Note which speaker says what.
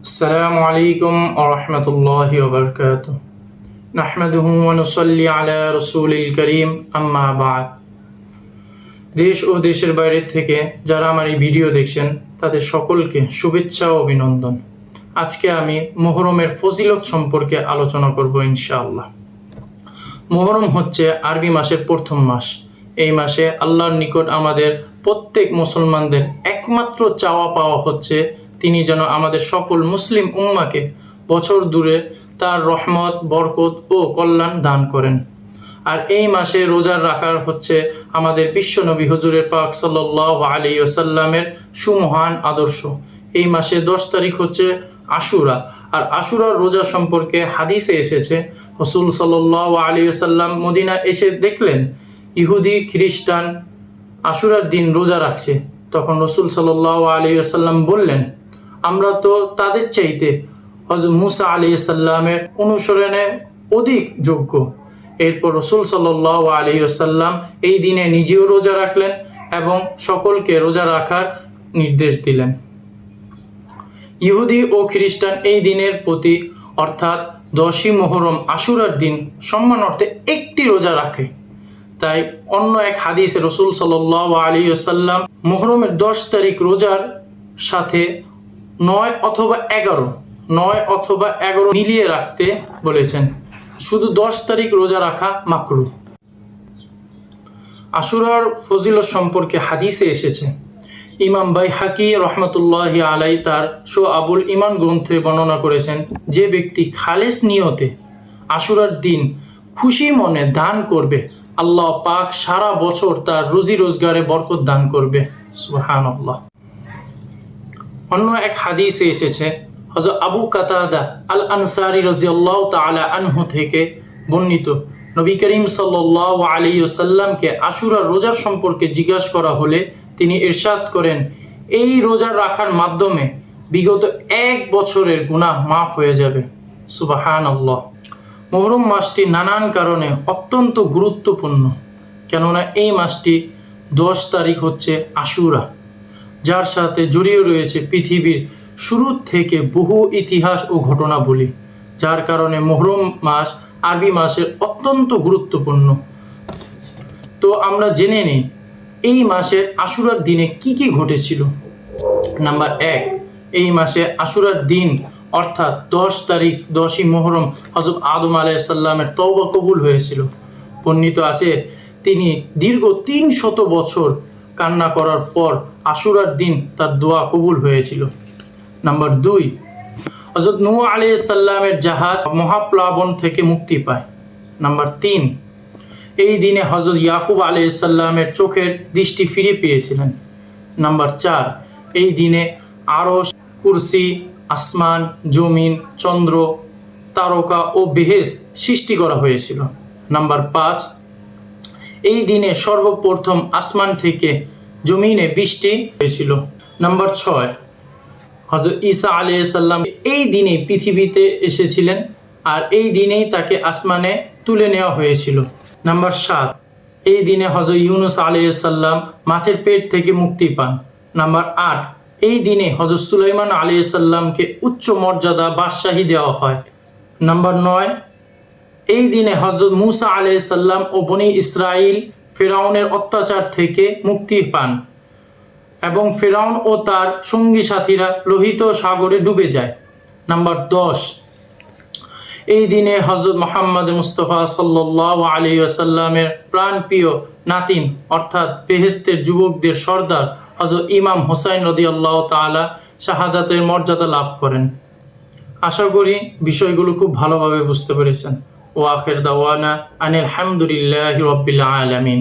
Speaker 1: আসসালামু আলাইকুম ওয়া রাহমাতুল্লাহি ওয়া বারাকাতুহু। নাহমাদুহু ওয়া নুসাল্লি আলা রাসূলিল কারীম, আম্মা বা'দ। দেশ ও দেশের বাইরে থেকে যারা আমার এই ভিডিও দেখছেন তাদের সকলকে শুভেচ্ছা ও অভিনন্দন। আজকে আমি মুহররমের ফজিলত সম্পর্কে আলোচনা করব ইনশাআল্লাহ। মুহররম হচ্ছে আরবি মাসের প্রথম মাস। এই মাসে আল্লাহর নিকট আমাদের প্রত্যেক মুসলমানদের একমাত্র চাওয়া পাওয়া হচ্ছে তিনি যেন আমাদের সকল মুসলিম উম্মাকে বছর দূরে তার রহমত, বরকত ও কল্যাণ দান করেন। আর এই মাসে রোজা রাখার হচ্ছে আমাদের বিশ্বনবী হুজুরে পাক সাল্লাল্লাহু আলাইহি ওয়াসাল্লামের সুমহান আদর্শ। এই মাসে 10 তারিখ হচ্ছে আশুরা। আর আশুরার রোজা সম্পর্কে হাদিসে এসেছে, রাসূল সাল্লাল্লাহু আলাইহি ওয়াসাল্লাম মদিনা এসে দেখলেন ইহুদি খ্রিস্টান আশুরার দিন রোজা রাখছে। তখন রাসূল সাল্লাল্লাহু আলাইহি ওয়াসাল্লাম বললেন, আমরা তো তাদের চাইতে হযরত মুসা আলাইহিস সালামের অনুসরণে অধিক যোগ্য। এরপর রাসূল সাল্লাল্লাহু আলাইহি ওয়াসাল্লাম এই দিনে নিজেও রোজা রাখলেন এবং সকলকে রোজা রাখার নির্দেশ দিলেন। ইহুদি ও খ্রিস্টান এই দিনের প্রতি অর্থাৎ 10ই মুহররম আশুরার দিন সম্মান অর্থে একটি রোজা রাখে। তাই অন্য এক হাদিসে রাসূল সাল্লাল্লাহু আলাইহি ওয়াসাল্লাম মুহররমের 10 তারিখ রোজার সাথে 9 অথবা 11 মিলিয়ে রাখতে বলেছেন। শুধু 10 তারিখ রোজা রাখা মাকরুহ। আশুরার ফজিলত সম্পর্কে হাদিসে এসেছে, ইমাম বাইহাকি রহমতুল্লাহি আলাই তার শুআবুল ঈমান গ্রন্থে বর্ণনা করেছেন, যে ব্যক্তি খালেস নিয়তে আশুরার দিন খুশি মনে দান করবে, আল্লাহ পাক সারা বছর তার রুজি রোজগারে বরকত দান করবে। সুবহানাল্লাহ। অন্য এক হাদিসে এসেছে, হযরত আবু কাতাদা আল আনসারী রাদিয়াল্লাহু তাআলা আনহু থেকে বর্ণিত, নবী করিম সাল্লাল্লাহু আলাইহি ওয়াসাল্লামকে আশুরার রোজার সম্পর্কে জিজ্ঞাসা করা হলে তিনি ইরশাদ করেন, এই রোজা রাখার মাধ্যমে বিগত 1 বছরের গুনাহ মাফ হয়ে যাবে। সুবহানাল্লাহ। মুহররম মাসটি নানান কারণে অত্যন্ত গুরুত্বপূর্ণ, কেননা এই মাসটি 10 তারিখ হচ্ছে আশুরা, যার সাথে জড়িয়ে রয়েছে পৃথিবীর শুরু থেকে বহু ইতিহাস ও ঘটনাবলী, যার কারণে মুহররম মাস আরবি মাসের অত্যন্ত গুরুত্বপূর্ণ। তো আমরা জেনে নিই এই মাসের আশুরার দিনে কি কি ঘটেছিল। নাম্বার 1, এই মাসে আশুরার দিন অর্থাৎ 10 তারিখ 10ই মুহররম হযরত আদম আলাইহিস সালামের তওবা কবুল হয়েছিল। বর্ণিত আছে তিনি দীর্ঘ 300 বছর কান্না করার পর আশুরার দিন তার দোয়া কবুল হয়েছিল। নাম্বার 2, হযরত নূহ আলাইহিস সালামের জাহাজ মহাপ্লাবন থেকে মুক্তি পায়। নাম্বার 3, এই দিনে হযরত ইয়াকুব আলাইহিস সালামের চোখের দৃষ্টি ফিরে পেয়েছিলেন। নাম্বার 4, এই দিনে আরশ, কুরসি, আসমান, জমিন, চন্দ্র, তারকা ও বেহেশত সৃষ্টি করা হয়েছিল। নাম্বার 5, এই দিনে সর্বপ্রথম আসমান থেকে জমিনে বৃষ্টি হয়েছিল। নাম্বার 6, হযরত ঈসা আলাইহিস সালাম এই দিনে পৃথিবীতে এসেছিলেন আর এই দিনেই তাকে আসমানে তুলে নেওয়া হয়েছিল। নাম্বার 7, এই দিনে হযরত ইউনূস আলাইহিস সালাম মাছের পেট থেকে মুক্তি পান। নাম্বার 8, এই দিনে হযরত সুলাইমান আলাইহিস সালামকে উচ্চ মর্যাদা বাদশাহী দেওয়া হয়। নাম্বার 9, এই দিনে হযরত মূসা আলাইহিস সালাম ও বনী ইসরাইল ফিরআউনের অত্যাচার থেকে মুক্তি পান এবং ফিরআউন ও তার সঙ্গী সাথীরা লোহিত সাগরে ডুবে যায়। নাম্বার 10, এই দিনে হযরত মুহাম্মদ মুস্তাফা সাল্লাল্লাহু আলাইহি ওয়াসাল্লামের প্রাণপ্রিয় নাতিন অর্থাৎ বেহেশতের যুবকদের সর্দার হযরত ইমাম হুসাইন রাদিয়াল্লাহু তাআলা শাহাদাতের মর্যাদা লাভ করেন। আশা করি বিষয়গুলো খুব ভালোভাবে বুঝতে পেরেছেন। ওয়া আখির দাওয়ানা আনিল হামদুলিল্লাহি রাব্বিল আলামিন।